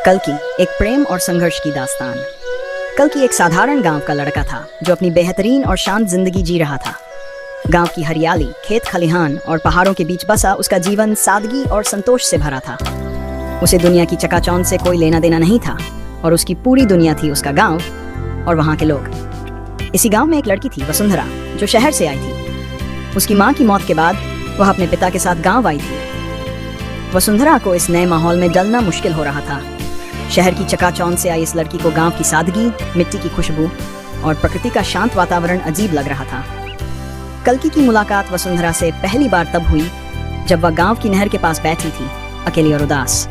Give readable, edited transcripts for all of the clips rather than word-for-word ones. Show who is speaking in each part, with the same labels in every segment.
Speaker 1: कल्कि एक प्रेम और संघर्ष की दास्तान। कल्कि एक साधारण गांव का लड़का था जो अपनी बेहतरीन और शांत जिंदगी जी रहा था। गांव की हरियाली, खेत खलिहान और पहाड़ों के बीच बसा उसका जीवन सादगी और संतोष से भरा था। उसे दुनिया की चकाचौंध से कोई लेना देना नहीं था और उसकी पूरी दुनिया थी उसका गांव और वहाँ के लोग। इसी गांव में एक लड़की थी, वसुंधरा, जो शहर से आई थी। उसकी माँ की मौत के बाद वह अपने पिता के साथ गांव आई थी। वसुंधरा को इस नए माहौल में ढलना मुश्किल हो रहा था। शहर की चकाचौंध से आई इस लड़की को गांव की सादगी, मिट्टी की खुशबू और प्रकृति का शांत वातावरण अजीब लग रहा था। कल्कि की मुलाकात वसुंधरा से पहली बार तब हुई जब वह गांव की नहर के पास बैठी थी, अकेली और उदास।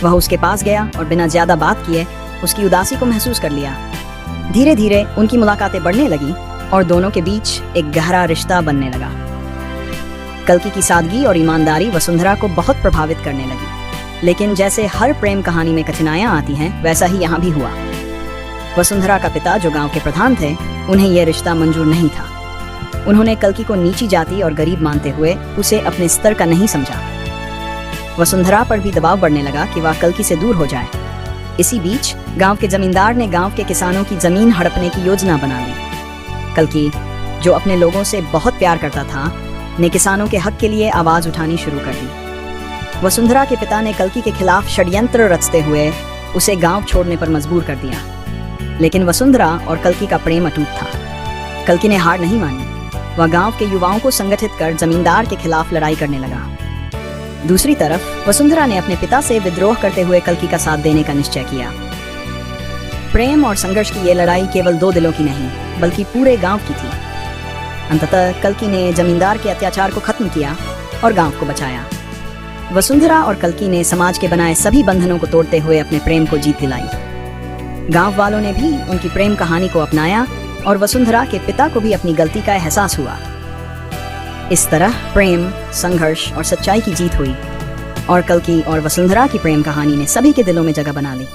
Speaker 1: वह उसके पास गया और बिना ज्यादा बात किए उसकी उदासी को महसूस कर लिया। धीरे धीरे उनकी मुलाकातें बढ़ने लगी और दोनों के बीच एक गहरा रिश्ता बनने लगा। कल्कि की सादगी और ईमानदारी वसुंधरा को बहुत प्रभावित करने लगी। लेकिन जैसे हर प्रेम कहानी में कठिनाइयां आती हैं, वैसा ही यहाँ भी हुआ। वसुंधरा का पिता, जो गांव के प्रधान थे, उन्हें यह रिश्ता मंजूर नहीं था। उन्होंने कल्कि को नीची जाति और गरीब मानते हुए उसे अपने स्तर का नहीं समझा। वसुंधरा पर भी दबाव बढ़ने लगा कि वह कल्कि से दूर हो जाए। इसी बीच गांव के जमींदार ने गांव के किसानों की जमीन हड़पने की योजना बना ली। कल्कि, जो अपने लोगों से बहुत प्यार करता था, ने किसानों के हक के लिए आवाज उठानी शुरू कर दी। वसुंधरा के पिता ने कल्कि के खिलाफ षड्यंत्र रचते हुए उसे गांव छोड़ने पर मजबूर कर दिया। लेकिन वसुंधरा और कल्कि का प्रेम अटूट था। कल्कि ने हार नहीं मानी। वह गांव के युवाओं को संगठित कर जमींदार के खिलाफ लड़ाई करने लगा। दूसरी तरफ वसुंधरा ने अपने पिता से विद्रोह करते हुए कल्कि का साथ देने का निश्चय किया। प्रेम और संघर्ष की ये लड़ाई केवल दो दिलों की नहीं, बल्कि पूरे गांव की थी। अंततः कल्कि ने जमींदार के अत्याचार को खत्म किया और गांव को बचाया। वसुंधरा और कल्कि ने समाज के बनाए सभी बंधनों को तोड़ते हुए अपने प्रेम को जीत दिलाई। गांव वालों ने भी उनकी प्रेम कहानी को अपनाया और वसुंधरा के पिता को भी अपनी गलती का एहसास हुआ। इस तरह प्रेम, संघर्ष और सच्चाई की जीत हुई और कल्कि और वसुंधरा की प्रेम कहानी ने सभी के दिलों में जगह बना ली।